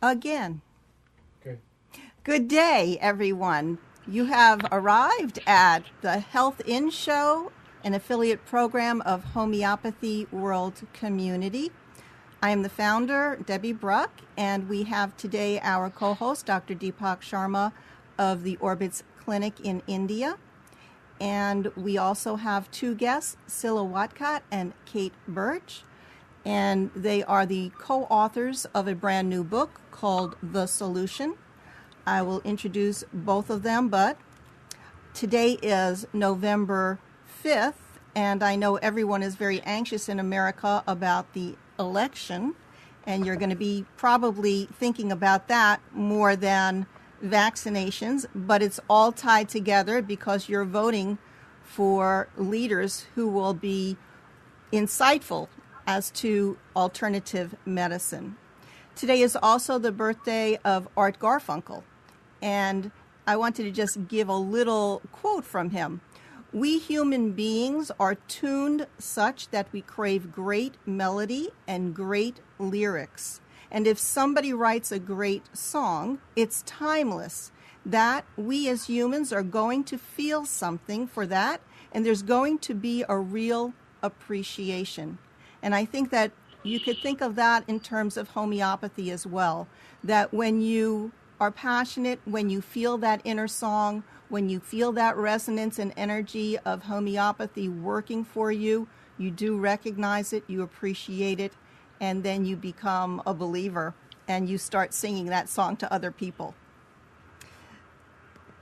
again. Okay. Good day, everyone. You have arrived at the Health In Show, an affiliate program of Homeopathy World Community. I am the founder, Debby Bruck, and we have today our co-host, Dr. Deepak Sharma of the Orbits Clinic in India. And we also have two guests, Scilla Watcott and Kate Birch. And they are the co-authors of a brand new book called The Solution. I will introduce both of them, but today is November 5th, and I know everyone is very anxious in America about the election, and you're going to be probably thinking about that more than vaccinations, but it's all tied together because you're voting for leaders who will be insightful as to alternative medicine. Today is also the birthday of Art Garfunkel, and I wanted to just give a little quote from him. We human beings are tuned such that we crave great melody and great lyrics. And if somebody writes a great song, it's timeless. That we as humans are going to feel something for that, and there's going to be a real appreciation. And I think that you could think of that in terms of homeopathy as well, that when you are passionate, when you feel that inner song, when you feel that resonance and energy of homeopathy working for you, you do recognize it, you appreciate it, and then you become a believer and you start singing that song to other people.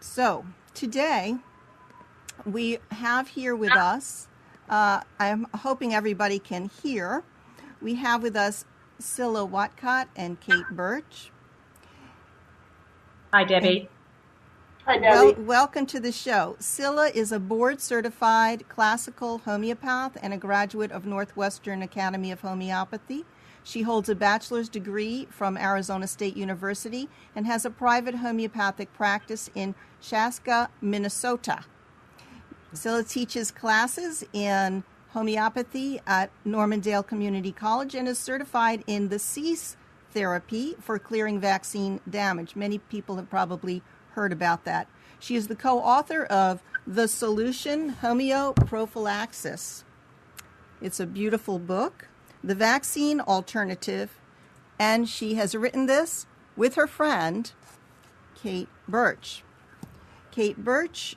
So today we have here with us, I'm hoping everybody can hear, we have with us Scilla Watcott and Kate Birch. Hi, Debbie. Hi, Debbie. Welcome to the show. Scilla is a board-certified classical homeopath and a graduate of Northwestern Academy of Homeopathy. She holds a bachelor's degree from Arizona State University and has a private homeopathic practice in Chaska, Minnesota. Scilla teaches classes in homeopathy at Normandale Community College and is certified in the cease therapy for clearing vaccine damage. Many people have probably heard about that. She is the co-author of The Solution, Homeoprophylaxis. It's a beautiful book, The Vaccine Alternative, and she has written this with her friend, Kate Birch. Kate Birch,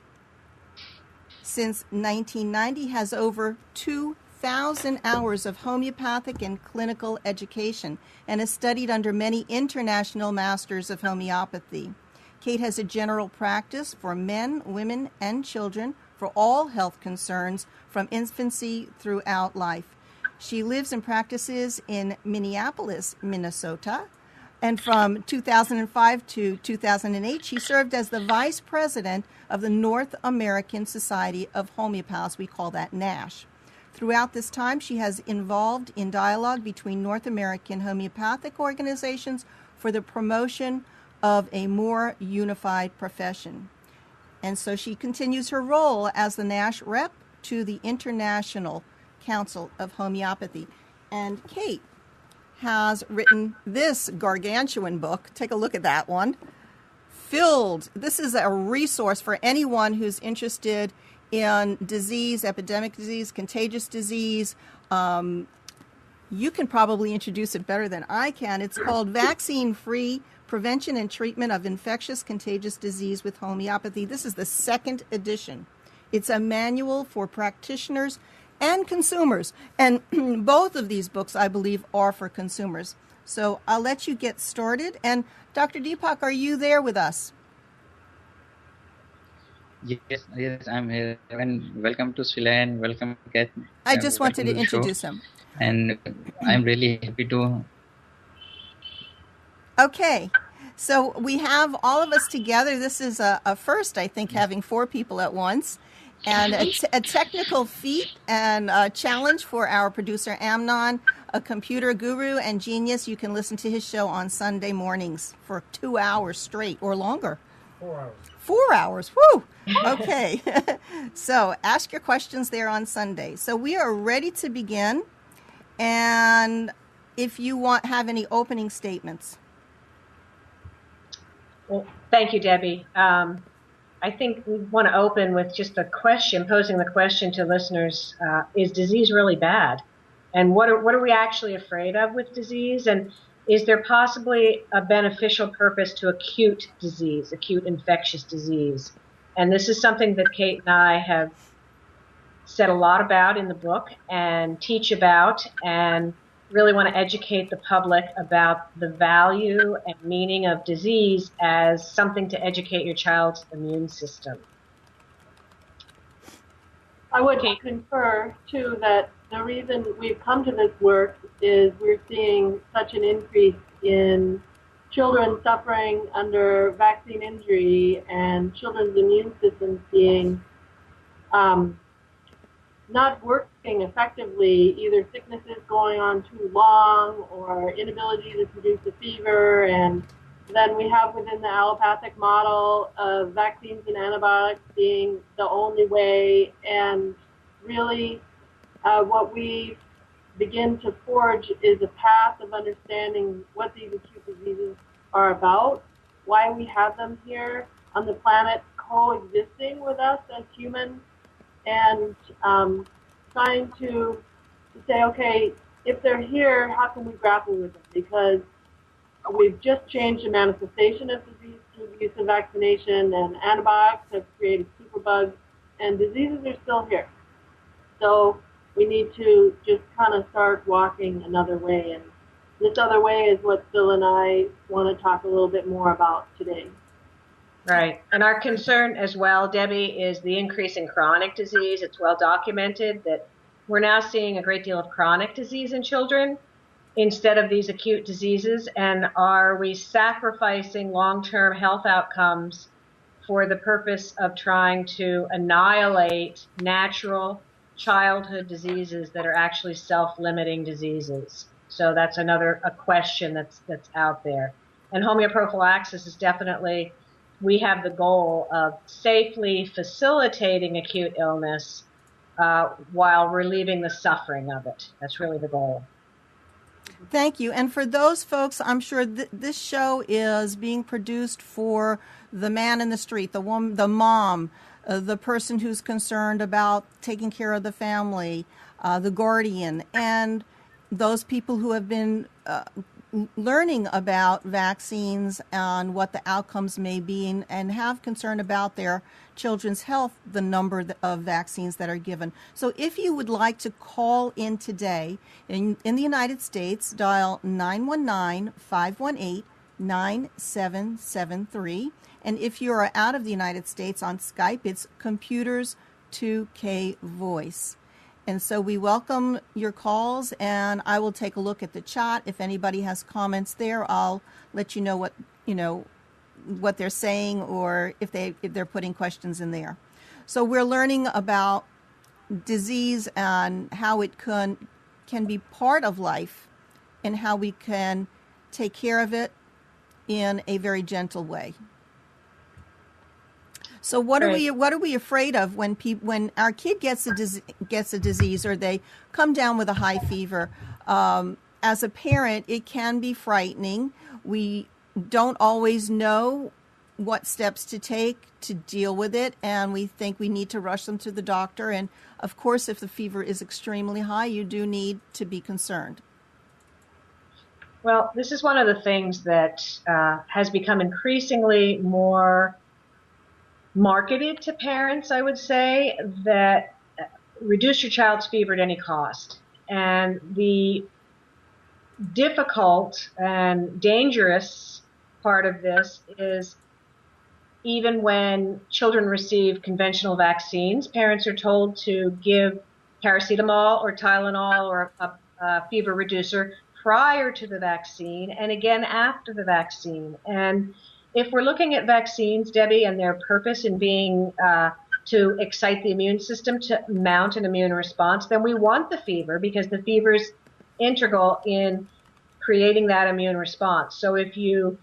since 1990, has over 2,000 hours of homeopathic and clinical education and has studied under many international masters of homeopathy. Kate has a general practice for men, women, and children for all health concerns from infancy throughout life. She lives and practices in Minneapolis, Minnesota, and from 2005 to 2008, she served as the vice president of the North American Society of Homeopaths. We call that NASH. Throughout this time, she has involved in dialogue between North American homeopathic organizations for the promotion of a more unified profession. And so she continues her role as the NASH rep to the International Council of Homeopathy. And Kate has written this gargantuan book. Take a look at that one. Filled. This is a resource for anyone who's interested in disease, epidemic disease, contagious disease. You can probably introduce it better than I can. It's called Vaccine-Free Prevention and Treatment of Infectious Contagious Disease with Homeopathy. This is the second edition. It's a manual for practitioners and consumers. And both of these books, I believe, are for consumers. So I'll let you get started. And Dr. Deepak, are you there with us? Yes, I'm here. And welcome to Scilla and welcome, Kat. I just wanted to introduce him. And I'm really happy to. Okay. So we have all of us together. This is a first, I think, having 4 people at once. And a technical feat and a challenge for our producer, Amnon, a computer guru and genius. You can listen to his show on Sunday mornings for 2 hours straight or longer. 4 hours. 4 hours. Woo! Okay. So ask your questions there on Sunday. So we are ready to begin. And if you have any opening statements. Well, thank you, Debbie. I think we want to open with just a question, posing the question to listeners, is disease really bad? And what are we actually afraid of with disease? And is there possibly a beneficial purpose to acute disease, acute infectious disease? And this is something that Kate and I have said a lot about in the book and teach about, and really want to educate the public about the value and meaning of disease as something to educate your child's immune system. I would concur, too, that the reason we've come to this work is we're seeing such an increase in children suffering under vaccine injury and children's immune systems being not working effectively, either sicknesses going on too long or inability to produce a fever. And then we have within the allopathic model of vaccines and antibiotics being the only way. And really what we begin to forge is a path of understanding what these acute diseases are about, why we have them here on the planet coexisting with us as humans, and trying to say, okay, if they're here, how can we grapple with them? Because we've just changed the manifestation of disease through the use of vaccination, and antibiotics have created superbugs, and diseases are still here. So we need to just kind of start walking another way, and this other way is what Phil and I want to talk a little bit more about today. Right. And our concern as well, Debbie, is the increase in chronic disease. It's well documented that we're now seeing a great deal of chronic disease in children instead of these acute diseases. And are we sacrificing long-term health outcomes for the purpose of trying to annihilate natural childhood diseases that are actually self-limiting diseases? So that's a question that's out there. And homeoprophylaxis is definitely, we have the goal of safely facilitating acute illness while relieving the suffering of it. That's really the goal. Thank you. And for those folks, I'm sure this show is being produced for the man in the street, the woman, the mom, the person who's concerned about taking care of the family, the guardian, and those people who have been learning about vaccines and what the outcomes may be, and have concern about their children's health, the number of vaccines that are given. So if you would like to call in today in the United States, dial 919-518-9773. And if you are out of the United States on Skype, it's Computers 2K Voice. And so we welcome your calls, and I will take a look at the chat. If anybody has comments there, I'll let you know what they're saying, or if they're putting questions in there. So we're learning about disease and how it can be part of life, and how we can take care of it in a very gentle way. So what are we afraid of when our kid gets a disease, or they come down with a high fever? As a parent, it can be frightening. We don't always know what steps to take to deal with it, and we think we need to rush them to the doctor. And of course, if the fever is extremely high, you do need to be concerned. Well, this is one of the things that has become increasingly more marketed to parents, I would say, that reduce your child's fever at any cost. And the difficult and dangerous part of this is, even when children receive conventional vaccines, parents are told to give paracetamol or Tylenol or a fever reducer prior to the vaccine and again after the vaccine. And if we're looking at vaccines, Debbie, and their purpose in being to excite the immune system to mount an immune response, then we want the fever, because the fever is integral in creating that immune response. So if you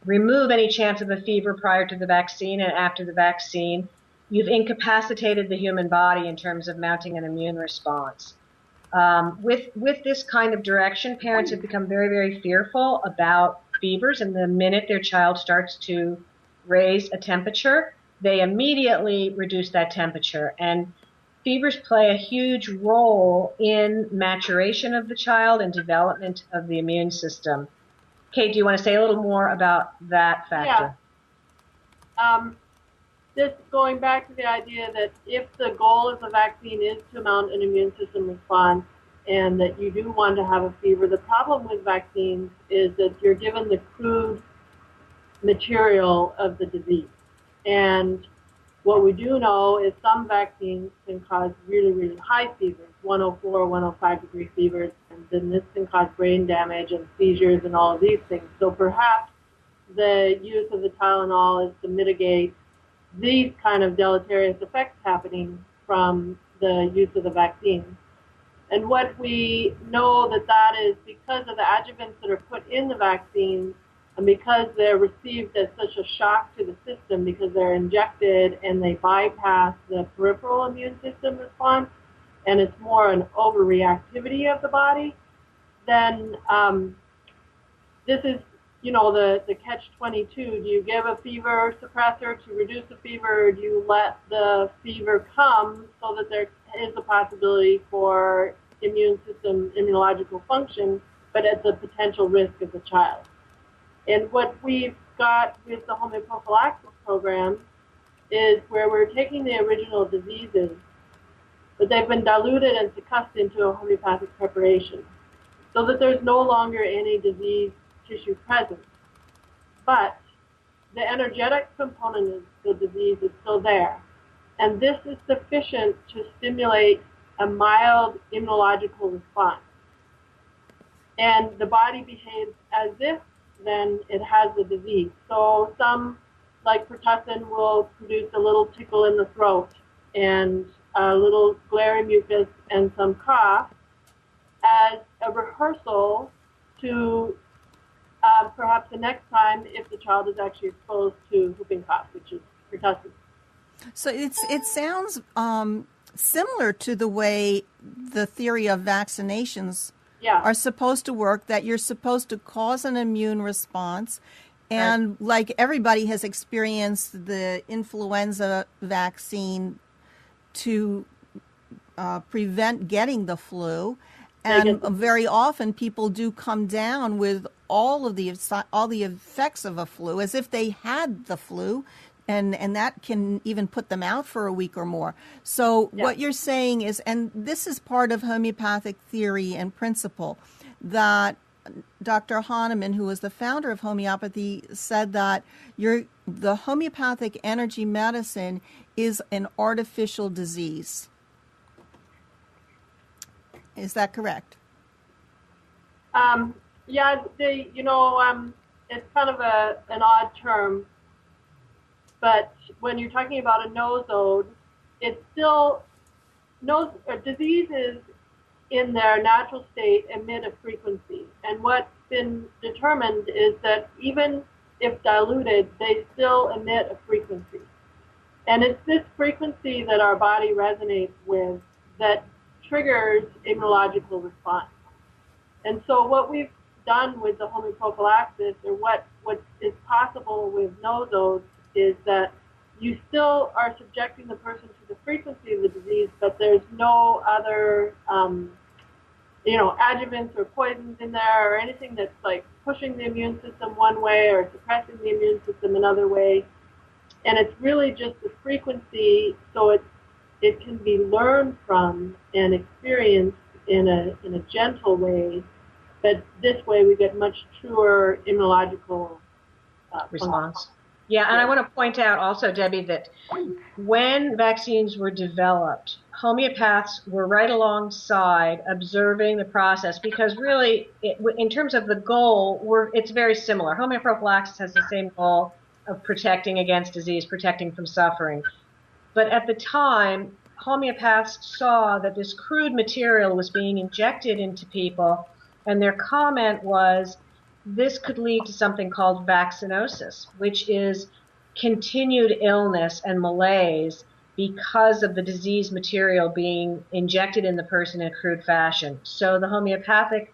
remove any chance of a fever prior to the vaccine and after the vaccine, you've incapacitated the human body in terms of mounting an immune response. With this kind of direction, parents have become very, very fearful about fevers, and the minute their child starts to raise a temperature, they immediately reduce that temperature. And fevers play a huge role in maturation of the child and development of the immune system. Kate, do you want to say a little more about that factor? Yeah. Just going back to the idea that if the goal of the vaccine is to mount an immune system response and that you do want to have a fever, the problem with vaccines is that you're given the crude material of the disease. And what we do know is some vaccines can cause really, really high fevers, 104, 105 degree fevers, and then this can cause brain damage and seizures and all of these things. So perhaps the use of the Tylenol is to mitigate these kind of deleterious effects happening from the use of the vaccine. And what we know that is because of the adjuvants that are put in the vaccine, and because they're received as such a shock to the system because they're injected and they bypass the peripheral immune system response, and it's more an overreactivity of the body, then this is, the catch-22. Do you give a fever suppressor to reduce the fever, or do you let the fever come so that there is a possibility for immune system immunological function, but at the potential risk of the child? And what we've got with the homeoprophylaxis program is where we're taking the original diseases, but they've been diluted and succussed into a homeopathic preparation so that there's no longer any disease tissue present. But the energetic component of the disease is still there. And this is sufficient to stimulate a mild immunological response. And the body behaves as if then it has the disease. So some, like pertussin, will produce a little tickle in the throat and a little glary mucus and some cough as a rehearsal to perhaps the next time if the child is actually exposed to whooping cough, which is pertussin. So it sounds similar to the way the theory of vaccinations are supposed to work, that you're supposed to cause an immune response. And like everybody has experienced the influenza vaccine to prevent getting the flu. And very often people do come down with all the effects of a flu as if they had the flu. And that can even put them out for a week or more. So what you're saying is, and this is part of homeopathic theory and principle, that Dr. Hahnemann, who was the founder of homeopathy, said that the homeopathic energy medicine is an artificial disease. Is that correct? It's kind of an odd term. But when you're talking about a nosode, it's still diseases in their natural state emit a frequency. And what's been determined is that even if diluted, they still emit a frequency. And it's this frequency that our body resonates with that triggers immunological response. And so what we've done with the homeoprophylaxis, or what is possible with nosodes, is that you still are subjecting the person to the frequency of the disease, but there's no other, adjuvants or poisons in there or anything that's like pushing the immune system one way or suppressing the immune system another way. And it's really just the frequency, so it can be learned from and experienced in a gentle way. But this way we get much truer immunological response. Yeah, and I want to point out also, Debbie, that when vaccines were developed, homeopaths were right alongside observing the process because really, in terms of the goal, it's very similar. Homeoprophylaxis has the same goal of protecting against disease, protecting from suffering. But at the time, homeopaths saw that this crude material was being injected into people, and their comment was, this could lead to something called vaccinosis, which is continued illness and malaise because of the disease material being injected in the person in a crude fashion. So the homeopathic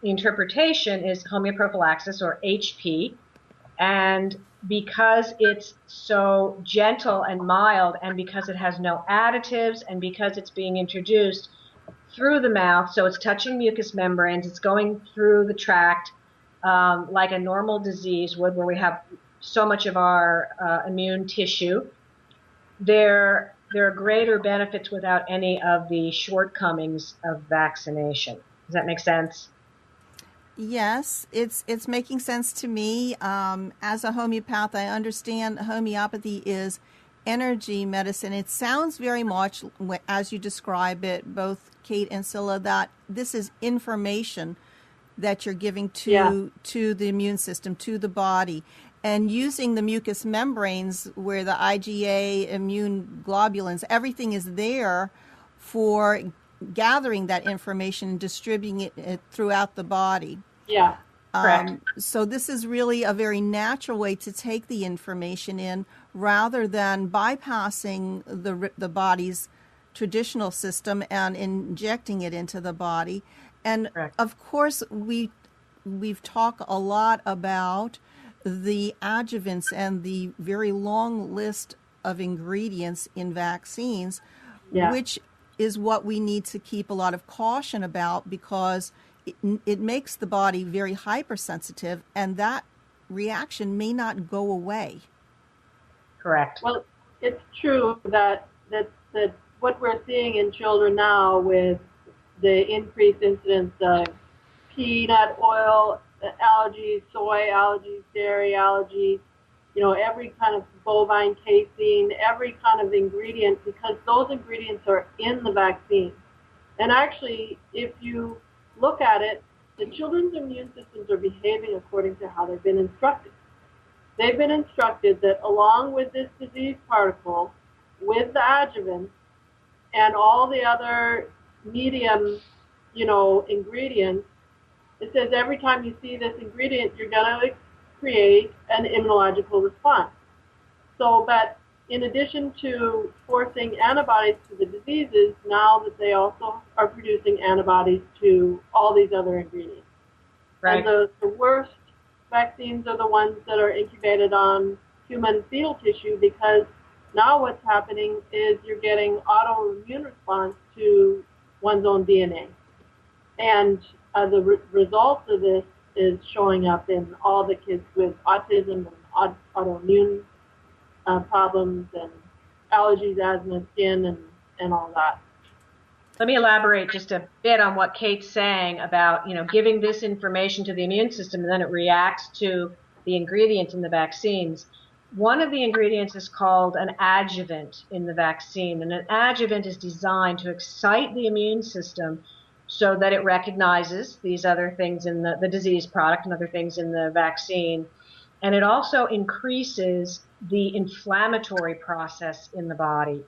interpretation is homeoprophylaxis, or HP. And because it's so gentle and mild, and because it has no additives, and because it's being introduced through the mouth, so it's touching mucous membranes, it's going through the tract like a normal disease would, where we have so much of our immune tissue, there are greater benefits without any of the shortcomings of vaccination. Does that make sense? Yes, it's making sense to me. As a homeopath, I understand homeopathy is energy medicine. It sounds very much, as you describe it, both Kate and Scylla, that this is information that you're giving to the immune system, to the body. And using the mucous membranes, where the IgA, immune globulins, everything is there for gathering that information and distributing it throughout the body. Yeah, correct. So this is really a very natural way to take the information in, rather than bypassing the body's traditional system and injecting it into the body. And correct. Of course, we've talked a lot about the adjuvants and the very long list of ingredients in vaccines, which is what we need to keep a lot of caution about, because it makes the body very hypersensitive, and that reaction may not go away. Correct. Well, it's true that what we're seeing in children now, with the increased incidence of peanut oil allergies, soy allergies, dairy allergies, every kind of bovine casein, every kind of ingredient, because those ingredients are in the vaccine. And actually, if you look at it, the children's immune systems are behaving according to how they've been instructed. They've been instructed that along with this disease particle, with the adjuvant, and all the other medium, ingredients, it says every time you see this ingredient, you're going to create an immunological response. So, but in addition to forcing antibodies to the diseases, now that they also are producing antibodies to all these other ingredients. Right. And the worst vaccines are the ones that are incubated on human fetal tissue, because now what's happening is you're getting autoimmune response to one's own DNA. And the result of this is showing up in all the kids with autism and autoimmune problems and allergies, asthma, skin, and all that. Let me elaborate just a bit on what Kate's saying about, giving this information to the immune system, and then it reacts to the ingredients in the vaccines. One of the ingredients is called an adjuvant in the vaccine, and an adjuvant is designed to excite the immune system so that it recognizes these other things in the disease product and other things in the vaccine. And it also increases the inflammatory process in the body.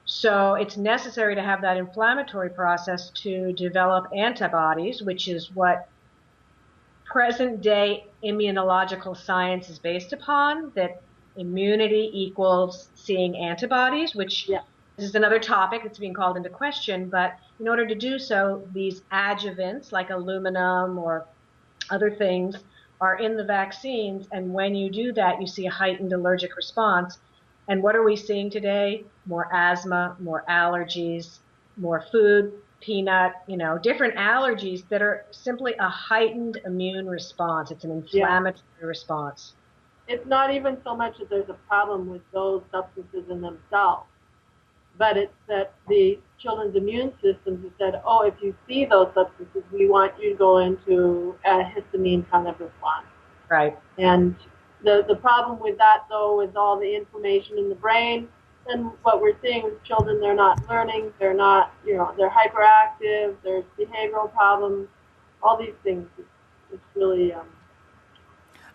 So it's necessary to have that inflammatory process to develop antibodies, which is what present-day immunological science is based upon, that immunity equals seeing antibodies, which this is another topic that's being called into question. But in order to do so, these adjuvants like aluminum or other things are in the vaccines, and when you do that, you see a heightened allergic response. And what are we seeing today? More asthma, more allergies, more food, peanut, different allergies that are simply a heightened immune response. It's an inflammatory response. It's not even so much that there's a problem with those substances in themselves, but it's that the children's immune systems have said, oh, if you see those substances, we want you to go into a histamine kind of response. Right. And the problem with that, though, is all the inflammation in the brain. And what we're seeing with children, they're not learning, they're not, they're hyperactive, there's behavioral problems, all these things. It's really...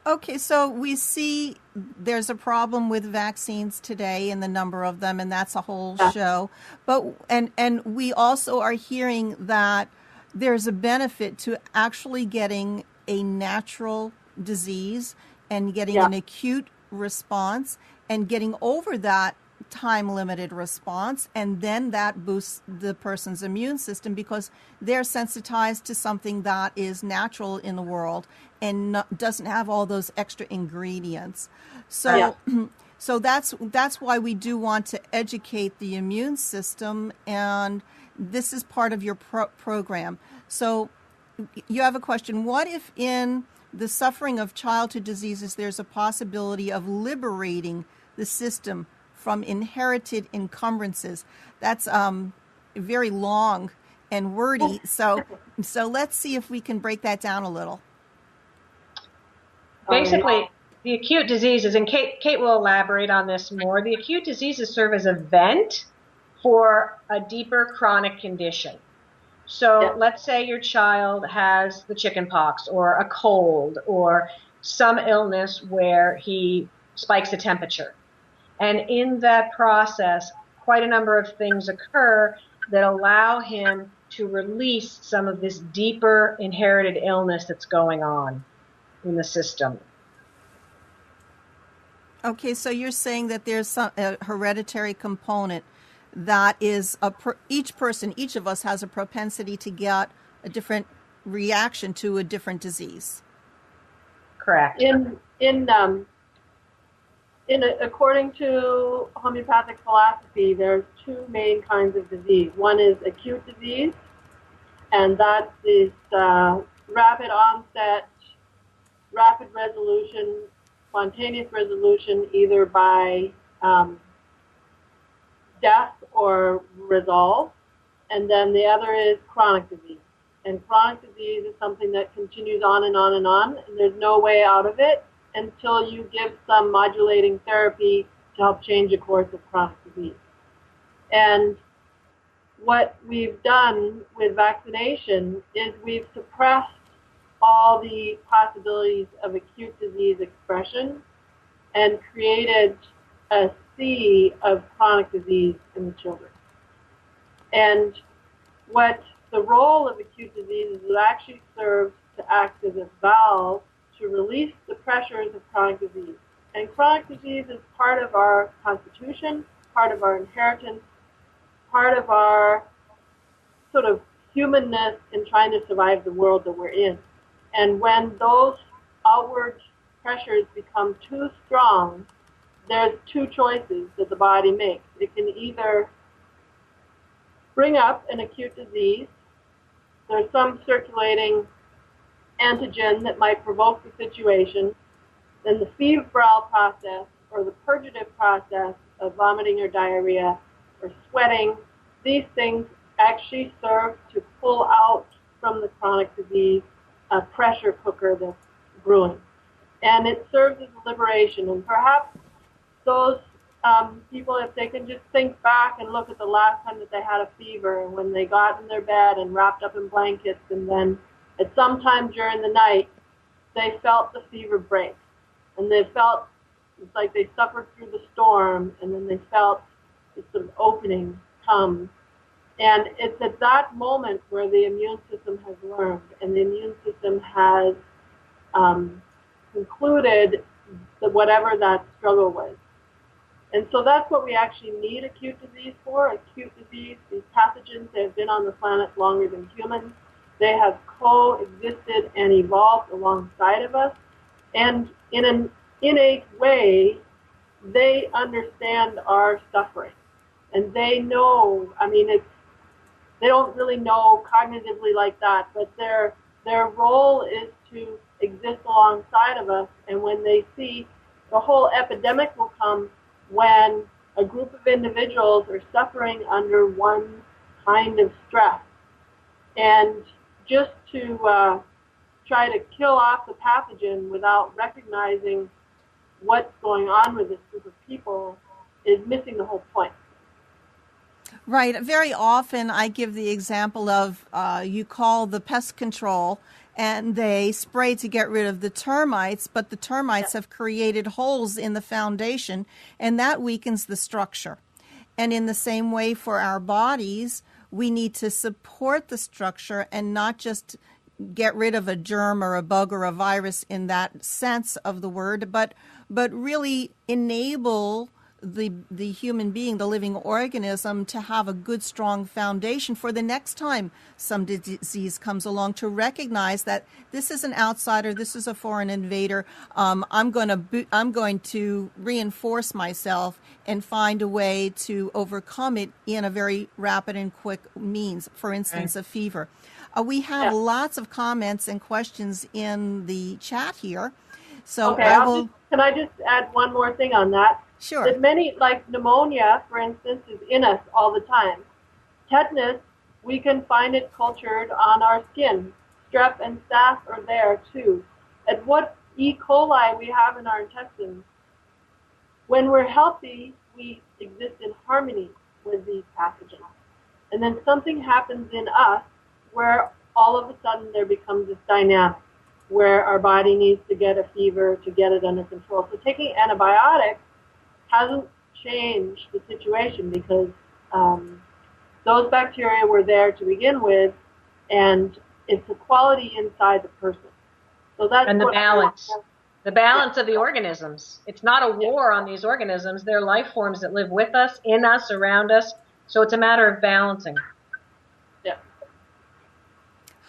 Okay, so we see there's a problem with vaccines today and the number of them, and that's a whole show. But and we also are hearing that there's a benefit to actually getting a natural disease and getting an acute response and getting over that time-limited response, and then that boosts the person's immune system because they're sensitized to something that is natural in the world and doesn't have all those extra ingredients. So, so that's why we do want to educate the immune system, and this is part of your program. So you have a question. What if in the suffering of childhood diseases there's a possibility of liberating the system from inherited encumbrances? That's very long and wordy. So let's see if we can break that down a little. Basically, the acute diseases, and Kate will elaborate on this more, the acute diseases serve as a vent for a deeper chronic condition. So let's say your child has the chicken pox or a cold or some illness where he spikes a temperature. And in that process, quite a number of things occur that allow him to release some of this deeper inherited illness that's going on in the system. Okay, so you're saying that there's a hereditary component that is each of us has a propensity to get a different reaction to a different disease. Correct. According to homeopathic philosophy, there's two main kinds of disease. One is acute disease, and that is rapid onset, rapid resolution, spontaneous resolution, either by death or resolve. And then the other is chronic disease. And chronic disease is something that continues on and on and on, and there's no way out of it until you give some modulating therapy to help change the course of chronic disease. And what we've done with vaccination is we've suppressed all the possibilities of acute disease expression and created a sea of chronic disease in the children. And what the role of acute disease is, it actually serves to act as a valve to release the pressures of chronic disease. And chronic disease is part of our constitution, part of our inheritance, part of our sort of humanness in trying to survive the world that we're in. And when those outward pressures become too strong, there's two choices that the body makes. It can either bring up an acute disease. There's some circulating antigen that might provoke the situation. Then the febrile process or the purgative process of vomiting or diarrhea or sweating, these things actually serve to pull out from the chronic disease a pressure cooker that's brewing. And it serves as a liberation. And perhaps those people, if they can just think back and look at the last time that they had a fever and when they got in their bed and wrapped up in blankets, and then at some time during the night, they felt the fever break. And they felt it's like they suffered through the storm, and then they felt this sort of opening come. And it's at that moment where the immune system has learned, and the immune system has concluded whatever that struggle was. And so that's what we actually need acute disease for. Acute disease, these pathogens, they have been on the planet longer than humans. They have coexisted and evolved alongside of us. And in an innate way, they understand our suffering. And they know, I mean, they don't really know cognitively like that, but their role is to exist alongside of us. And when they see, the whole epidemic will come when a group of individuals are suffering under one kind of stress. And just to try to kill off the pathogen without recognizing what's going on with this group of people is missing the whole point. Right. Very often I give the example of you call the pest control and they spray to get rid of the termites, but the termites have created holes in the foundation, and that weakens the structure. And in the same way for our bodies, we need to support the structure and not just get rid of a germ or a bug or a virus in that sense of the word, but really enable the human being, the living organism, to have a good, strong foundation for the next time some disease comes along, to recognize that this is an outsider, this is a foreign invader. I'm going to reinforce myself and find a way to overcome it in a very rapid and quick means. For instance, a fever. We have lots of comments and questions in the chat here. So okay, can I just add one more thing on that? Sure. That many, like pneumonia, for instance, is in us all the time. Tetanus, we can find it cultured on our skin. Strep and staph are there too. And what E. coli we have in our intestines, when we're healthy, we exist in harmony with these pathogens. And then something happens in us where all of a sudden there becomes this dynamic where our body needs to get a fever to get it under control. So taking antibiotics hasn't changed the situation because those bacteria were there to begin with, and it's a quality inside the person. So that's and the balance of the organisms. It's not a war on these organisms. They're life forms that live with us, in us, around us. So it's a matter of balancing. Yeah.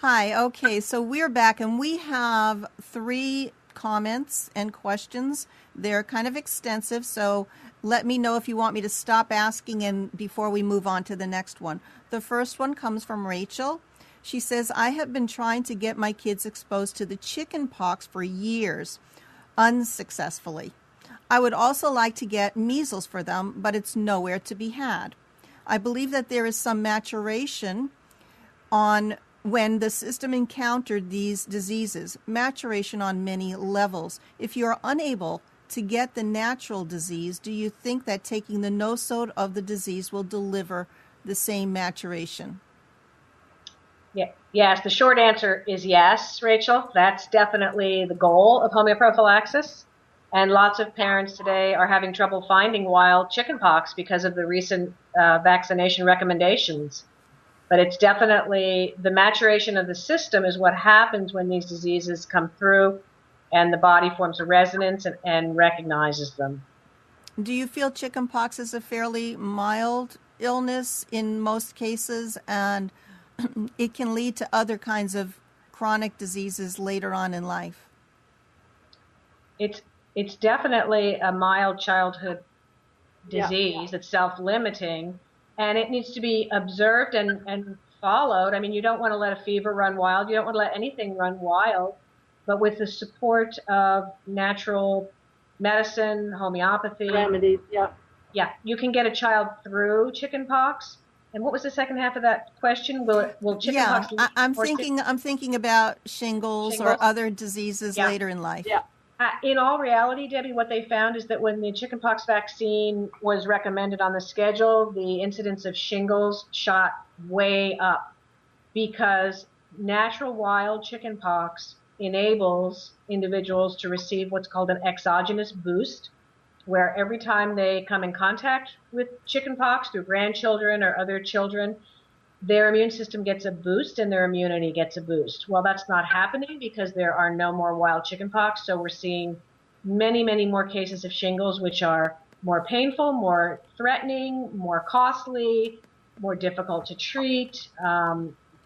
Hi, okay, so we're back, and we have 3 comments and questions. They're kind of extensive, so let me know if you want me to stop asking and before we move on to the next one. The first one comes from Rachel. She says, I have been trying to get my kids exposed to the chicken pox for years, unsuccessfully. I would also like to get measles for them, but it's nowhere to be had. I believe that there is some maturation on when the system encountered these diseases, maturation on many levels. If you are unable to get the natural disease, do you think that taking the nosode of the disease will deliver the same maturation? Yes, the short answer is yes, Rachel. That's definitely the goal of homeoprophylaxis. And lots of parents today are having trouble finding wild chickenpox because of the recent vaccination recommendations. But it's definitely the maturation of the system is what happens when these diseases come through and the body forms a resonance and recognizes them. Do you feel chickenpox is a fairly mild illness in most cases, and it can lead to other kinds of chronic diseases later on in life? It's definitely a mild childhood disease. It's self-limiting. And it needs to be observed and followed. I mean, you don't want to let a fever run wild. You don't want to let anything run wild. But with the support of natural medicine, homeopathy. Remedies, Yeah, you can get a child through chickenpox. And what was the second half of that question? Will chickenpox? Yeah, I'm thinking about shingles or other diseases later in life. Yeah. In all reality, Debbie, what they found is that when the chickenpox vaccine was recommended on the schedule, the incidence of shingles shot way up because natural wild chickenpox enables individuals to receive what's called an exogenous boost, where every time they come in contact with chickenpox through grandchildren or other children, their immune system gets a boost and their immunity gets a boost. Well, that's not happening because there are no more wild chickenpox, so we're seeing many, many more cases of shingles, which are more painful, more threatening, more costly, more difficult to treat.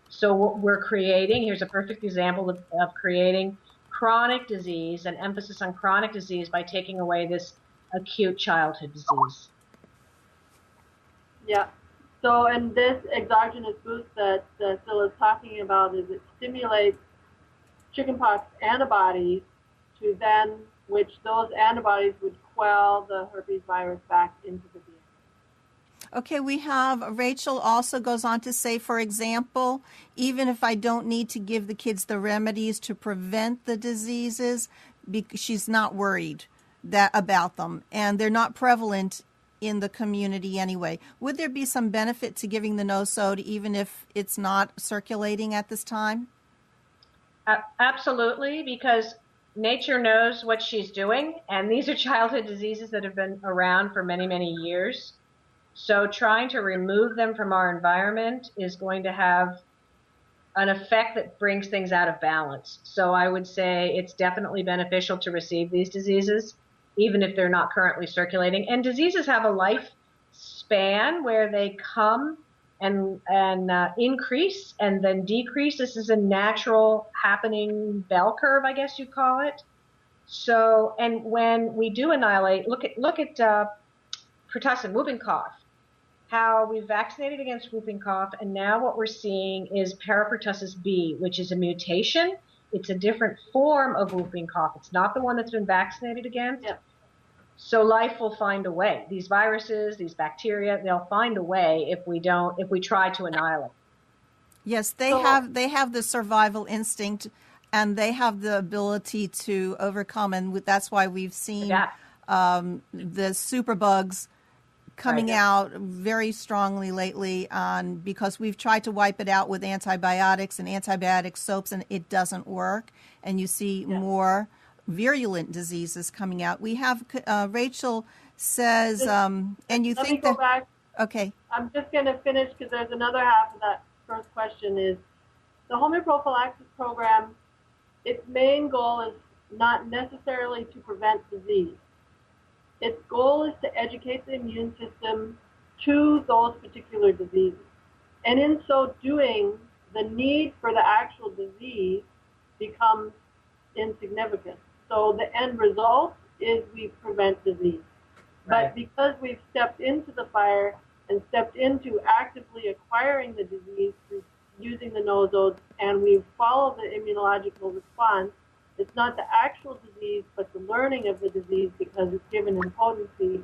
So what we're creating, here's a perfect example of creating chronic disease, an emphasis on chronic disease by taking away this acute childhood disease. Yeah. So, and this exogenous boost that Syl is talking about is it stimulates chickenpox antibodies to then, which those antibodies would quell the herpes virus back into the DNA. Okay, we have Rachel also goes on to say, for example, even if I don't need to give the kids the remedies to prevent the diseases, because she's not worried about them, and they're not prevalent in the community anyway. Would there be some benefit to giving the nosode even if it's not circulating at this time? Absolutely, because nature knows what she's doing, and these are childhood diseases that have been around for many, many years. So trying to remove them from our environment is going to have an effect that brings things out of balance. So I would say it's definitely beneficial to receive these diseases. even if they're not currently circulating. And diseases have a life span where they come and increase and then decrease. This is a natural happening bell curve, I guess you'd call it. So, and when we do annihilate, look at pertussin, whooping cough, how we vaccinated against whooping cough, and now what we're seeing is parapertussis B, which is a mutation. It's a different form of whooping cough. It's not the one that's been vaccinated against. Yep. So life will find a way. These viruses, these bacteria, they'll find a way if we try to annihilate. Yes, they have the survival instinct, and they have the ability to overcome, and that's why we've seen the superbugs coming out very strongly lately, because we've tried to wipe it out with antibiotics and antibiotic soaps, and it doesn't work, and you see more virulent diseases coming out. We have Rachel says, and you Let think me go that back. okay. I'm just going to finish because there's another half of that first question. Is the homeoprophylaxis program, its main goal is not necessarily to prevent disease. Its goal is to educate the immune system to those particular diseases. And in so doing, the need for the actual disease becomes insignificant. So the end result is we prevent disease. But because we've stepped into the fire and stepped into actively acquiring the disease through using the nosodes, and we've followed the immunological response, it's not the actual disease, but the learning of the disease because it's given in potency.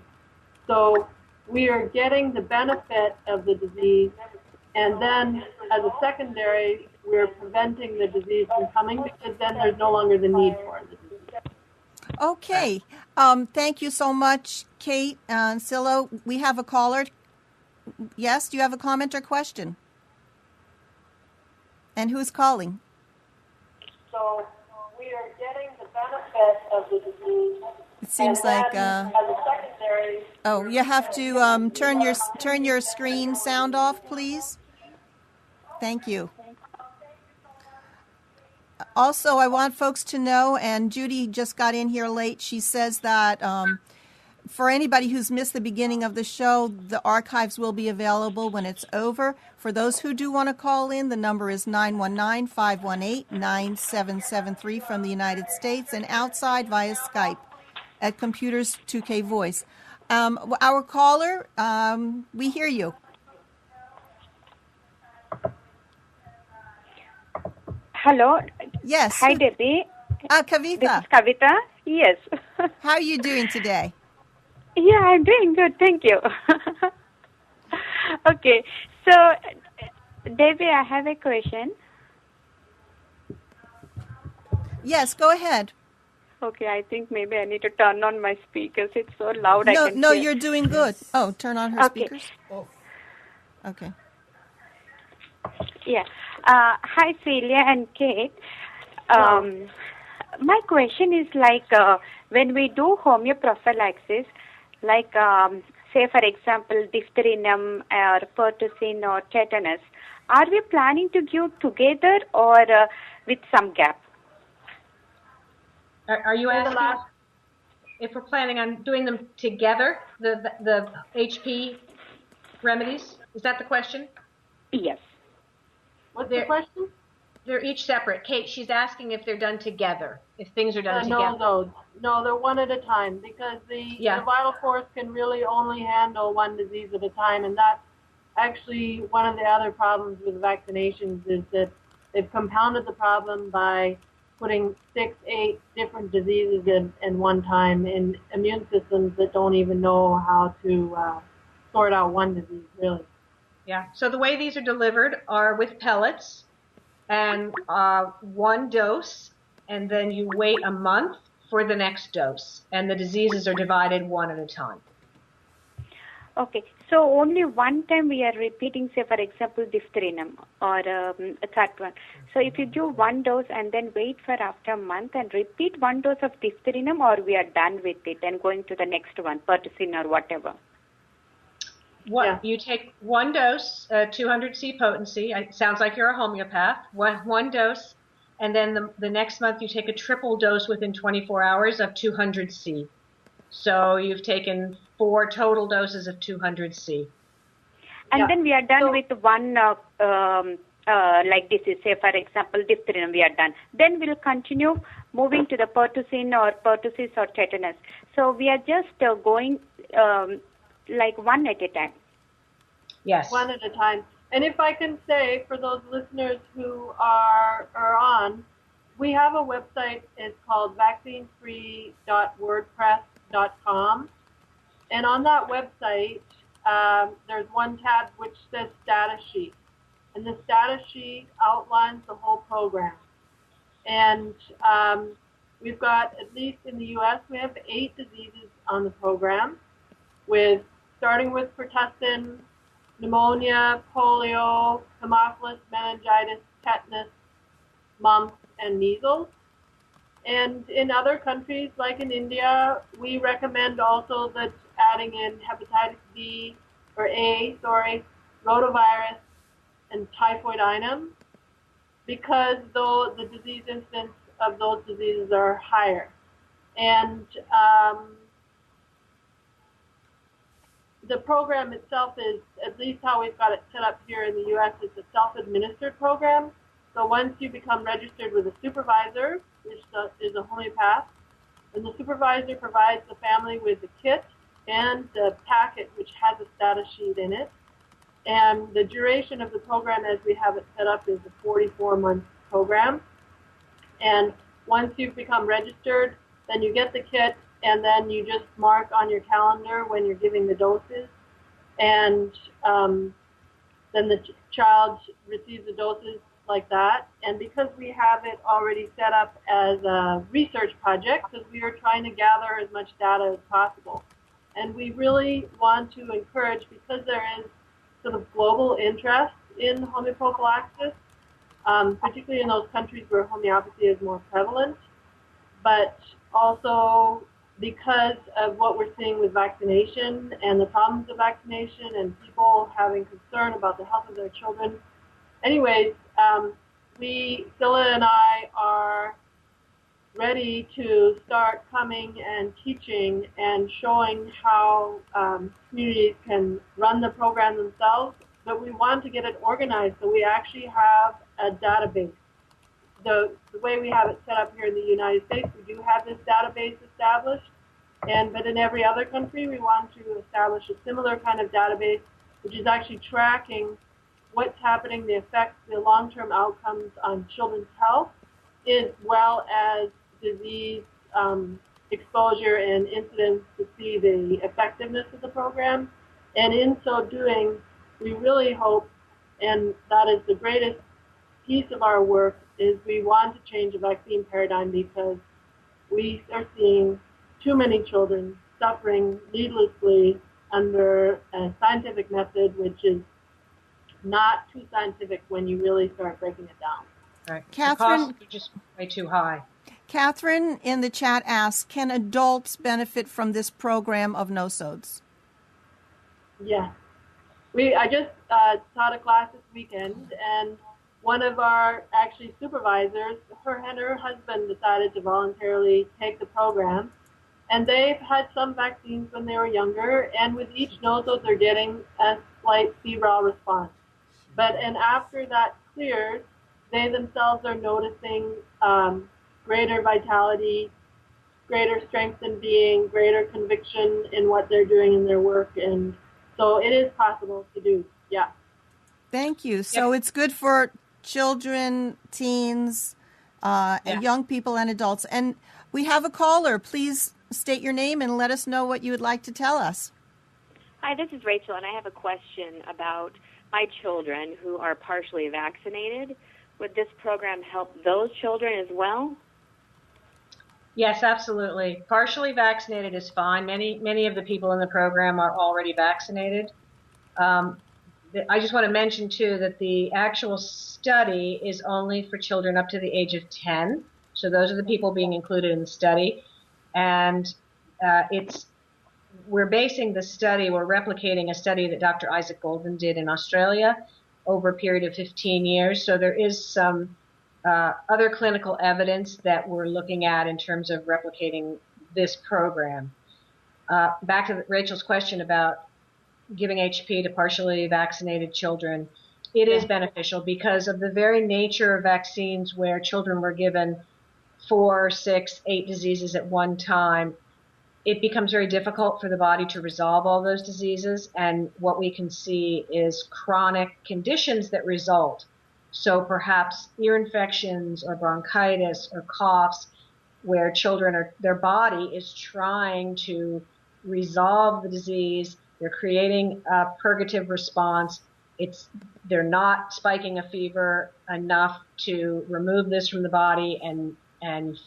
So we are getting the benefit of the disease, and then as a secondary, we're preventing the disease from coming because then there's no longer the need for the disease. Okay. Thank you so much, Kate and Silo. We have a caller. Yes, do you have a comment or question? And who's calling? So we are getting the benefit of the disease. It seems like as a secondary. oh, you have to turn your screen sound off, please. Thank you. Also, I want folks to know, and Judy just got in here late, she says that for anybody who's missed the beginning of the show, the archives will be available when it's over. For those who do want to call in, the number is 919-518-9773 from the United States, and outside via Skype at Computers 2K Voice. Our caller, we hear you. Hello. Yes. Hi, Debbie. Kavita. This is Kavita. Yes. How are you doing today? Yeah, I'm doing good. Thank you. Okay. So, Debbie, I have a question. Yes, go ahead. Okay, I think maybe I need to turn on my speakers. It's so loud. No, you're doing good. Oh, turn on her speakers. Okay. Yeah. Hi, Celia and Kate. My question is when we do homeoprophylaxis, say for example, diphtherinum or pertussin or tetanus, are we planning to give together or with some gap? Are you asking if we're planning on doing them together, the HP remedies? Is that the question? Yes. What's the question? They're each separate. Kate, she's asking if they're done together, if things are done together. No, they're one at a time because the vital force can really only handle one disease at a time, and that's actually one of the other problems with vaccinations is that they've compounded the problem by putting 6-8 different diseases in one time in immune systems that don't even know how to sort out one disease, really. Yeah, so the way these are delivered are with pellets and one dose, and then you wait a month for the next dose, and the diseases are divided one at a time. Okay, so only one time we are repeating, say for example, diphtherinum or a third one. So if you do one dose and then wait for after a month and repeat one dose of diphtherinum, or we are done with it and going to the next one, pertussin or whatever. You take one dose, 200 C potency. It sounds like you're a homeopath. One dose, and then the next month you take a triple dose within 24 hours of 200 C. So you've taken 4 total doses of 200C. And then we are done with one like disease, say for example diphtheria, we are done. Then we'll continue moving to the pertussis or tetanus. So we are just going like one at a time. Yes. One at a time. And if I can say, for those listeners who are on, we have a website. It's called vaccinefree.wordpress.com. And on that website, there's one tab which says status sheet. And the status sheet outlines the whole program. And we've got, at least in the U.S., we have 8 diseases on the program, starting with pertussin, pneumonia, polio, Haemophilus, meningitis, tetanus, mumps, and measles. And in other countries, like in India, we recommend also that adding in hepatitis B, or A, rotavirus, and typhoidinum, because though the disease incidence of those diseases are higher. And the program itself is, at least how we've got it set up here in the U.S., it's a self-administered program. So once you become registered with a supervisor, which is a homeopath, and the supervisor provides the family with the kit and the packet, which has a status sheet in it. And the duration of the program as we have it set up is a 44-month program. And once you've become registered, then you get the kit, and then you just mark on your calendar when you're giving the doses. And then the child receives the doses like that. And because we have it already set up as a research project, because we are trying to gather as much data as possible. And we really want to encourage, because there is sort of global interest in homeoprophylaxis, particularly in those countries where homeopathy is more prevalent, but also because of what we're seeing with vaccination and the problems of vaccination and people having concern about the health of their children. Anyways, Scylla and I are ready to start coming and teaching and showing how communities can run the program themselves, but we want to get it organized so we actually have a database. The way we have it set up here in the United States, we do have this database established, but in every other country we want to establish a similar kind of database, which is actually tracking what's happening, the effects, the long-term outcomes on children's health, as well as disease exposure and incidence, to see the effectiveness of the program. And in so doing, we really hope, and that is the greatest piece of our work, is we want to change the vaccine paradigm, because we are seeing too many children suffering needlessly under a scientific method which is not too scientific when you really start breaking it down. Right. Catherine, the costs are just way too high. Catherine in the chat asks, can adults benefit from this program of no-sodes? Yeah. I just taught a class this weekend, and one of our actually supervisors, her and her husband decided to voluntarily take the program, and they've had some vaccines when they were younger, and with each nosode they're getting a slight febrile response. And after that clears, they themselves are noticing greater vitality, greater strength in being, greater conviction in what they're doing in their work, and so it is possible to do. Yeah. Thank you. So it's good for children, teens, and young people and adults. And we have a caller. Please state your name and let us know what you would like to tell us. Hi, this is Rachel, and I have a question about my children who are partially vaccinated. Would this program help those children as well? Yes, absolutely. Partially vaccinated is fine. Many of the people in the program are already vaccinated. I just want to mention, too, that the actual study is only for children up to the age of 10. So those are the people being included in the study. And we're basing the study, we're replicating a study that Dr. Isaac Golden did in Australia over a period of 15 years. So there is some other clinical evidence that we're looking at in terms of replicating this program. back to Rachel's question about giving HP to partially vaccinated children, it is beneficial because of the very nature of vaccines where children were given 4, 6, 8 diseases at one time. It becomes very difficult for the body to resolve all those diseases, and what we can see is chronic conditions that result. So perhaps ear infections or bronchitis or coughs where their body is trying to resolve the disease. They're creating a purgative response. They're not spiking a fever enough to remove this from the body and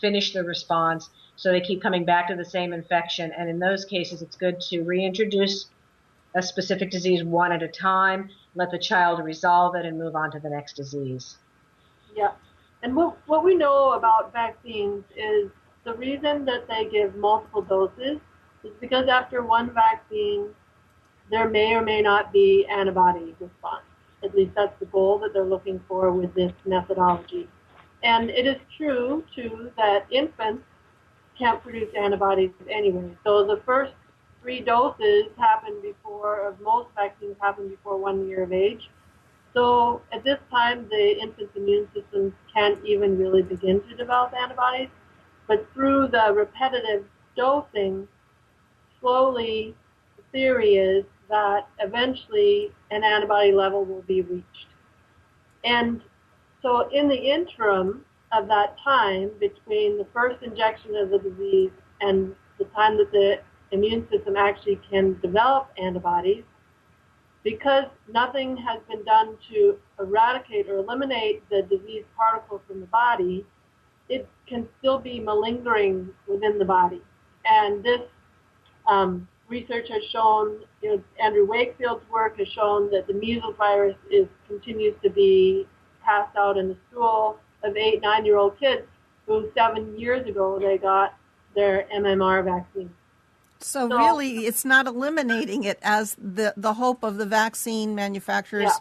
finish the response. So they keep coming back to the same infection. And in those cases, it's good to reintroduce a specific disease one at a time, let the child resolve it, and move on to the next disease. Yeah. And what we know about vaccines is the reason that they give multiple doses is because after one vaccine, there may or may not be antibody response. At least that's the goal that they're looking for with this methodology. And it is true, too, that infants can't produce antibodies anyway. So the first 3 doses of most vaccines happen before 1 year of age. So at this time, the infant's immune systems can't even really begin to develop antibodies. But through the repetitive dosing, slowly, the theory is that eventually an antibody level will be reached. And so in the interim of that time, between the first injection of the disease and the time that the immune system actually can develop antibodies, because nothing has been done to eradicate or eliminate the disease particle from the body, it can still be malingering within the body. And this research has shown, Andrew Wakefield's work has shown that the measles virus continues to be passed out in the stool of 8, 9-year-old kids who 7 years ago they got their MMR vaccine. So really, it's not eliminating it as the hope of the vaccine manufacturers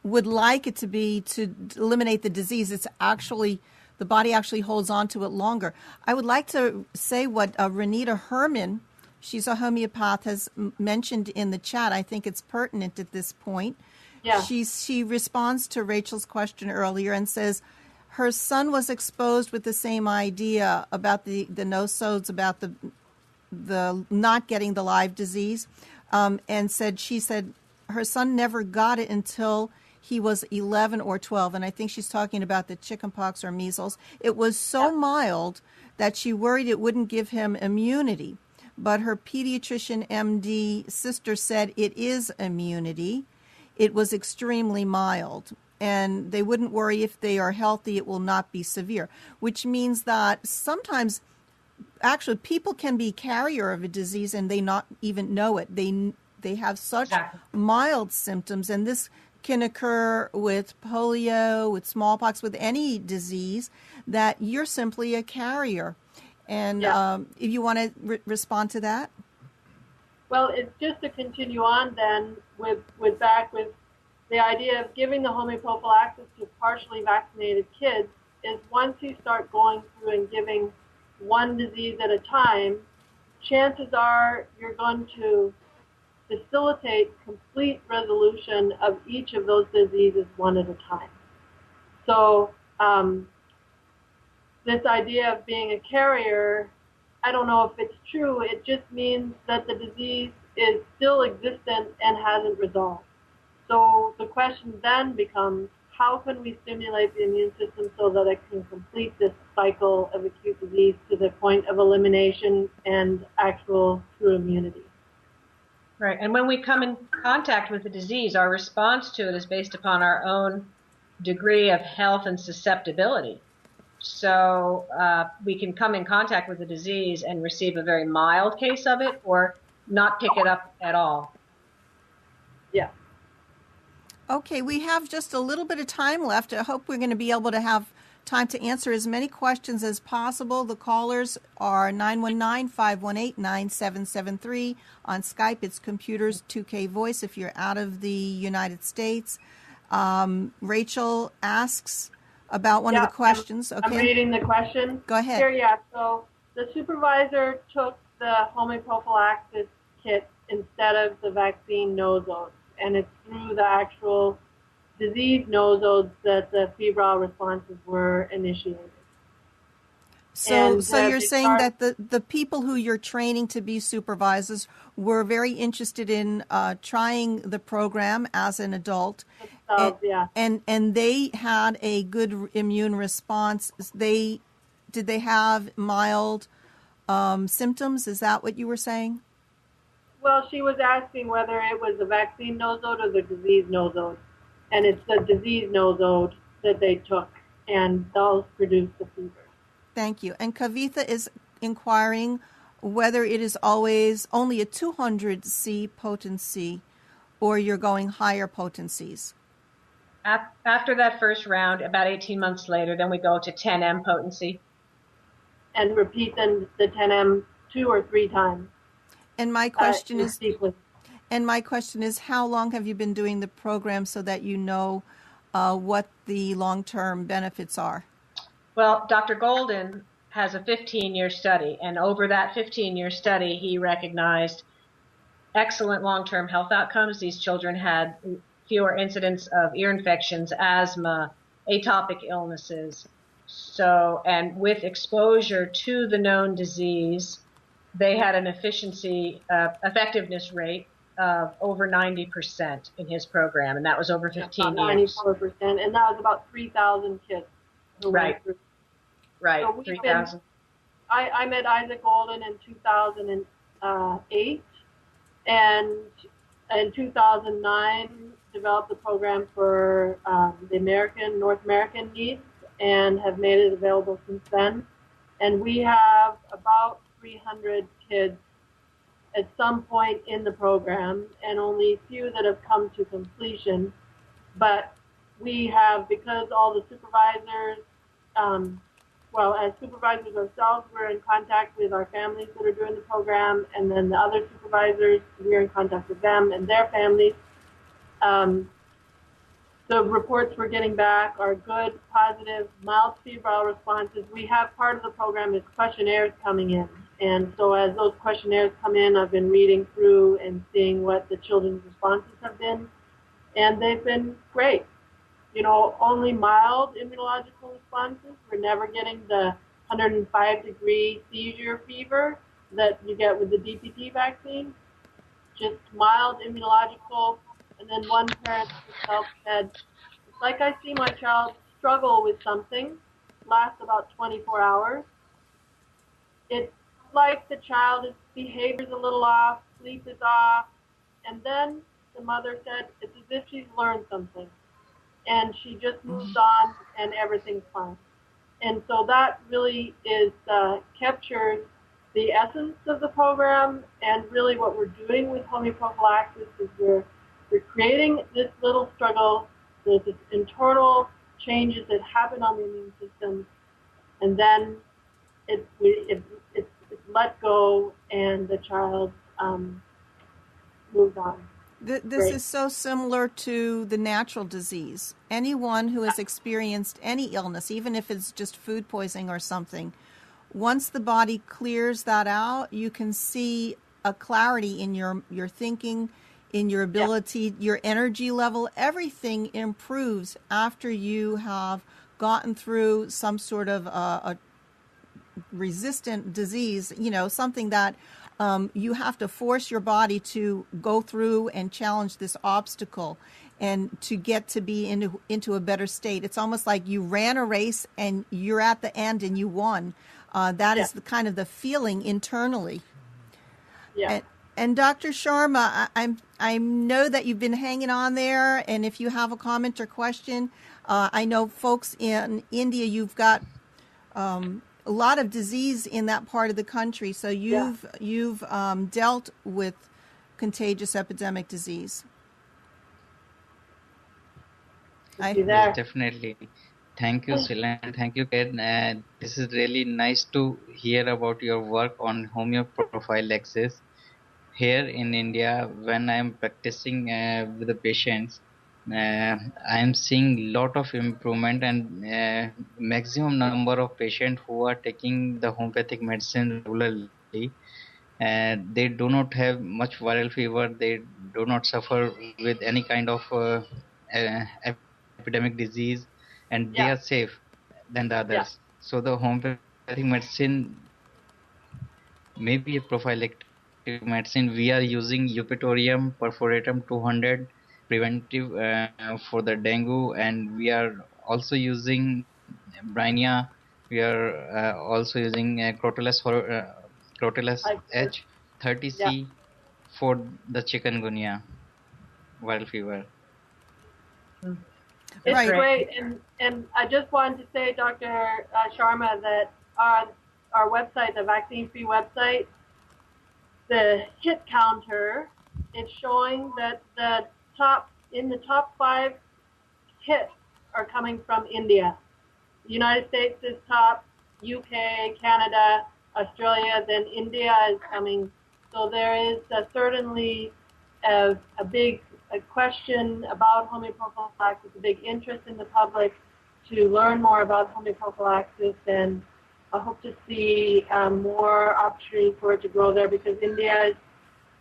would like it to be, to eliminate the disease. It's actually, the body actually holds on to it longer. I would like to say what Renita Herman, she's a homeopath, has mentioned in the chat. I think it's pertinent at this point. Yeah. She responds to Rachel's question earlier and says her son was exposed with the same idea about the no-sodes, about the not getting the live disease, and she said her son never got it until he was 11 or 12, and I think she's talking about the chickenpox or measles. It was so mild that she worried it wouldn't give him immunity, but her pediatrician MD sister said it is immunity. It was extremely mild, and they wouldn't worry if they are healthy, it will not be severe, which means that sometimes actually people can be carrier of a disease and they not even know it. They have such mild symptoms, and this can occur with polio, with smallpox, with any disease, that you're simply a carrier. And if you want to respond to that. Well, it's just to continue on then with the idea of giving the homeoprophylaxis to partially vaccinated kids is once you start going through and giving one disease at a time, chances are you're going to facilitate complete resolution of each of those diseases one at a time. So this idea of being a carrier, I don't know if it's true. It just means that the disease is still existent and hasn't resolved. So the question then becomes, how can we stimulate the immune system so that it can complete this cycle of acute disease to the point of elimination and actual true immunity? Right. And when we come in contact with the disease, our response to it is based upon our own degree of health and susceptibility. So we can come in contact with the disease and receive a very mild case of it or not pick it up at all. Yeah. Okay, we have just a little bit of time left. I hope we're going to be able to have time to answer as many questions as possible. The callers are 919-518-9773. On Skype, it's Computers 2K Voice if you're out of the United States. Rachel asks about one of the questions. I'm reading the question. Go ahead. Here, so the supervisor took the homoprophylaxis kit instead of the vaccine nosodes, and it's through the actual disease nosodes that the febrile responses were initiated. So you're saying that the people who you're training to be supervisors were very interested in trying the program as an adult, and they had a good immune response. Did they have mild symptoms? Is that what you were saying? Well, she was asking whether it was the vaccine nosode or the disease nosode, and it's the disease nosode that they took, and those produced the fever. Thank you. And Kavitha is inquiring whether it is always only a 200 C potency or you're going higher potencies. After that first round, about 18 months later, then we go to 10M potency. And repeat then the 10M 2 or 3 times. And my question is, how long have you been doing the program so that you know what the long-term benefits are? Well, Dr. Golden has a 15-year study, and over that 15-year study, he recognized excellent long-term health outcomes. These children had fewer incidents of ear infections, asthma, atopic illnesses. So, and with exposure to the known disease, they had an effectiveness rate of over 90% in his program, and that was over 15 years. 94%, and that was about 3,000 kids who went through. Right, so 3,000. I met Isaac Golden in 2008, and in 2009 developed the program for the North American needs, and have made it available since then. And we have about 300 kids at some point in the program, and only a few that have come to completion. But we have, because all the supervisors, as supervisors ourselves, we're in contact with our families that are doing the program, and then the other supervisors, we're in contact with them and their families. The reports we're getting back are good, positive, mild febrile responses. We have part of the program is questionnaires coming in. And so as those questionnaires come in, I've been reading through and seeing what the children's responses have been. And they've been great. Only mild immunological responses. We're never getting the 105-degree seizure fever that you get with the DPT vaccine. Just mild immunological. And then one parent herself said, it's like I see my child struggle with something, lasts about 24 hours. It's like the child's behavior's a little off, sleep is off, and then the mother said it's as if she's learned something. And she just moves on and everything's fine. And so that really captures the essence of the program, and really what we're doing with homeoprophylaxis is we're creating this little struggle, this internal changes that happen on the immune system, and then it's let go and the child moves on. This is so similar to the natural disease. Anyone who has experienced any illness, even if it's just food poisoning or something, once the body clears that out, you can see a clarity in your thinking, in your ability, your energy level. Everything improves after you have gotten through some sort of a resistant disease, something that you have to force your body to go through and challenge this obstacle and to get to be into a better state. It's almost like you ran a race and you're at the end and you won. That is the kind of the feeling internally. Yeah. And Dr. Sharma, I know that you've been hanging on there, and if you have a comment or question, I know folks in India, you've got a lot of disease in that part of the country, so you've dealt with contagious epidemic disease. Yes, definitely. Thank you, Silan. Thank you, Ken. This is really nice to hear about your work on homeoprophylaxis. Here in India, when I am practicing with the patients, I am seeing lot of improvement, and maximum number of patients who are taking the homeopathic medicine regularly. and they do not have much viral fever. They do not suffer with any kind of epidemic disease, and they Yeah. are safe than the Yeah. others. So the homeopathic medicine may be a prophylactic medicine. We are using Eupatorium perforatum 200 preventive for the dengue, and we are also using Brainia. We are also using Crotalus I, H yeah. 30C for the chikungunya viral fever. It's Right. great, and I just wanted to say, Dr. Sharma, that our website, the vaccine-free website, the hit counter is showing that the top 5 hits are coming from India. The United States is top, UK, Canada, Australia, then India is coming. So there is certainly a big question about homeoprophylaxis, a big interest in the public to learn more about homeoprophylaxis, and I hope to see more opportunity for it to grow there, because India is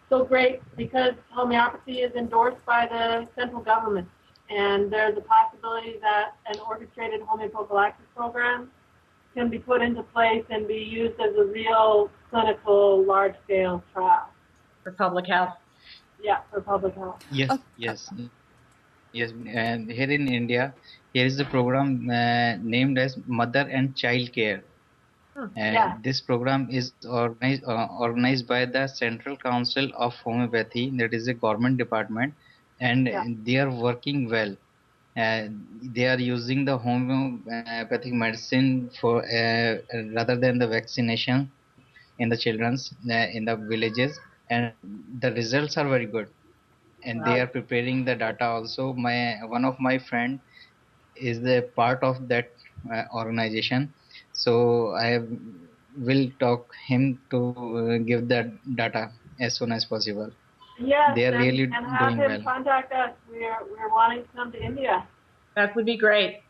so great because homeopathy is endorsed by the central government. And there's a possibility that an orchestrated homeoprophylaxis program can be put into place and be used as a real clinical large-scale trial. For public health. Yeah, for public health. Yes, yes. And here in India, here is a program named as Mother and Child Care. Yeah. This program is organized by the Central Council of Homeopathy, that is a government department, and they are working well. They are using the homeopathic medicine for rather than the vaccination in the children's in the villages, and the results are very good. And they are preparing the data also. One of my friend is the part of that organization, so I will talk him to give that data as soon as possible. Yes, they are really and have doing him well. contact us. We're wanting to come to India. That would be great.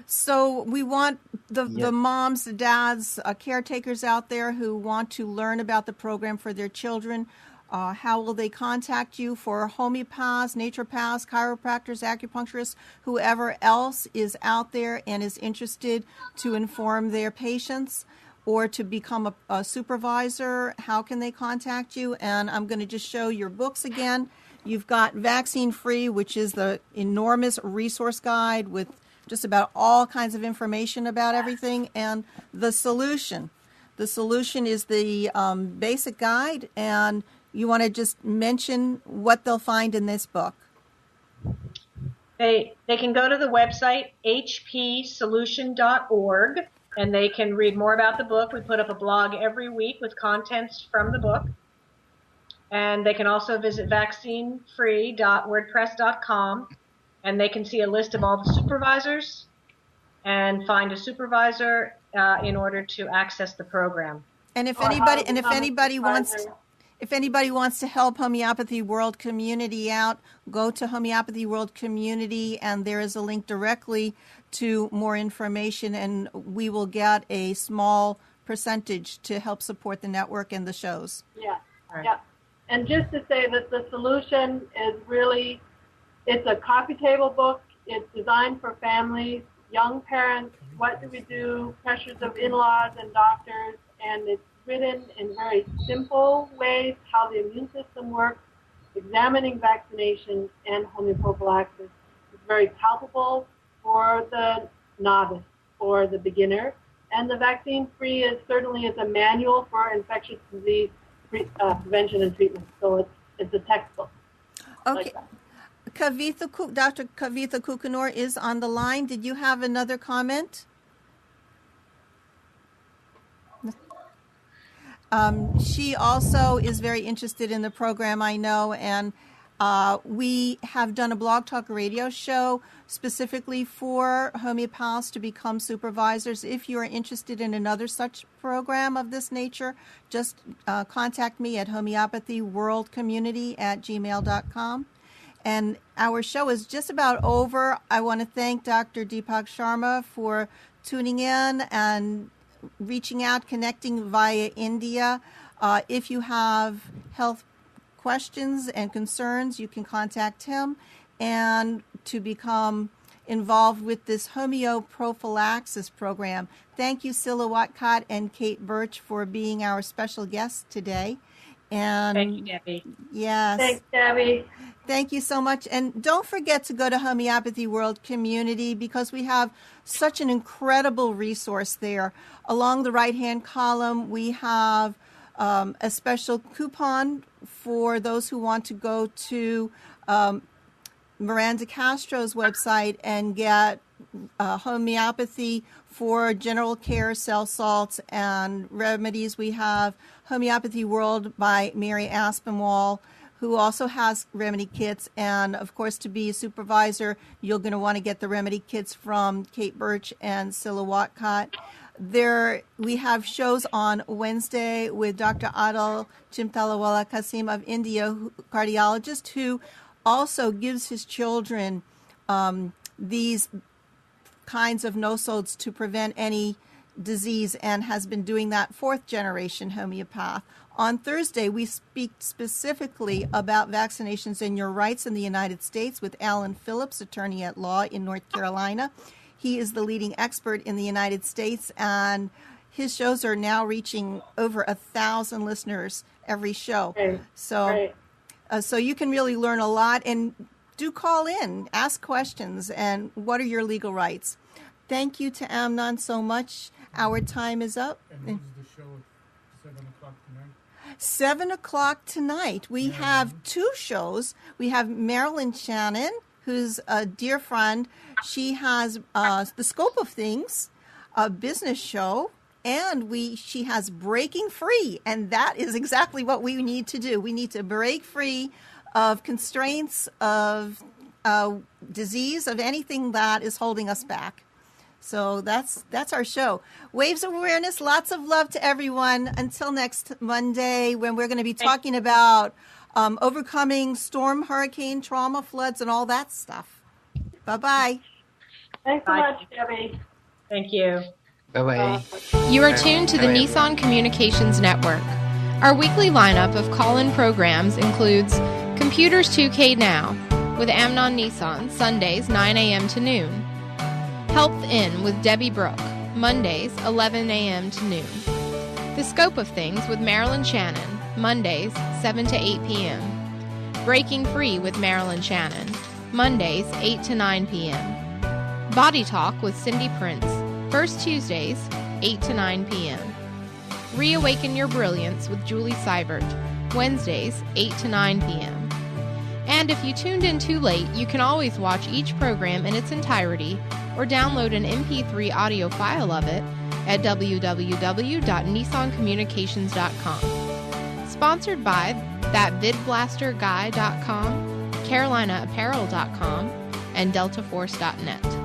So we want the moms, the dads, caretakers out there who want to learn about the program for their children. How will they contact you for homeopaths, naturopaths, chiropractors, acupuncturists, whoever else is out there and is interested to inform their patients or to become a supervisor? How can they contact you? And I'm going to just show your books again. You've got Vaccine Free, which is the enormous resource guide with just about all kinds of information about everything, and The Solution. The Solution is the basic guide, and you want to just mention what they'll find in this book. They can go to the website hpsolution.org, and they can read more about the book. We put up a blog every week with contents from the book. And they can also visit vaccinefree.wordpress.com, and they can see a list of all the supervisors and find a supervisor in order to access the program. And if anybody wants to help Homeopathy World Community out, go to Homeopathy World Community, and there is a link directly to more information, and we will get a small percentage to help support the network and the shows. Yeah, right. Yeah. And just to say that The Solution is really, it's a coffee table book. It's designed for families, young parents. What do we do? Pressures of in-laws and doctors, and it's written in very simple ways how the immune system works, examining vaccinations and homeoprophylaxis. It's very palpable for the novice, for the beginner. And the Vaccine Free is certainly a manual for infectious disease prevention and treatment. So it's a textbook. Okay. Like Dr. Kavitha Kukunor is on the line. Did you have another comment? She also is very interested in the program, I know, and we have done a Blog Talk radio show specifically for homeopaths to become supervisors. If you are interested in another such program of this nature, just contact me at homeopathyworldcommunity@gmail.com. And our show is just about over. I want to thank Dr. Deepak Sharma for tuning in and reaching out, connecting via India. If you have health questions and concerns, you can contact him. And to become involved with this homeoprophylaxis program. Thank you, Scylla Watcott and Kate Birch, for being our special guests today. And thank you, Debbie. Yes. Thanks, Debbie. Thank you so much. And don't forget to go to Homeopathy World Community, because we have such an incredible resource there. Along the right-hand column, we have a special coupon for those who want to go to Miranda Castro's website and get homeopathy for general care, cell salts, and remedies. We have Homeopathy World by Mary Aspinwall, who also has remedy kits. And, of course, to be a supervisor, you're going to want to get the remedy kits from Kate Birch and Scylla Watcott. We have shows on Wednesday with Dr. Adil Chimtalawala Kasim of India, cardiologist, who also gives his children these kinds of nosodes to prevent any disease, and has been doing that, 4th generation homeopath. On Thursday, we speak specifically about vaccinations and your rights in the United States with Alan Phillips, attorney at law in North Carolina. He is the leading expert in the United States, and his shows are now reaching over 1,000 listeners every show. Right. So you can really learn a lot, and do call in, ask questions, and what are your legal rights. Thank you to Amnon so much. Our time is up. And who's the show at 7 o'clock tonight? 7 o'clock tonight. We have 2 shows. We have Marilyn Shannon, who's a dear friend. She has The Scope of Things, a business show. And she has Breaking Free, and that is exactly what we need to do. We need to break free of constraints, of disease, of anything that is holding us back. So that's our show. Waves of Awareness, lots of love to everyone. Until next Monday, when we're going to be talking about overcoming storm, hurricane, trauma, floods, and all that stuff. Bye-bye. Thanks so much, Debbie. Thank you. Bye-bye. You are tuned to the Bye-bye. Nissan Communications Network. Our weekly lineup of call-in programs includes Computers 2K Now with Amnon Nissan, Sundays 9 a.m. to noon. Health In with Debby Bruck, Mondays 11 a.m. to noon. The Scope of Things with Marilyn Shannon, Mondays 7 to 8 p.m. Breaking Free with Marilyn Shannon, Mondays 8 to 9 p.m. Body Talk with Cindy Prince, first Tuesdays, 8 to 9 p.m. Reawaken Your Brilliance with Julie Seibert, Wednesdays, 8 to 9 p.m. And if you tuned in too late, you can always watch each program in its entirety or download an MP3 audio file of it at www.nissancommunications.com. Sponsored by thatvidblasterguy.com, carolinaapparel.com, and deltaforce.net.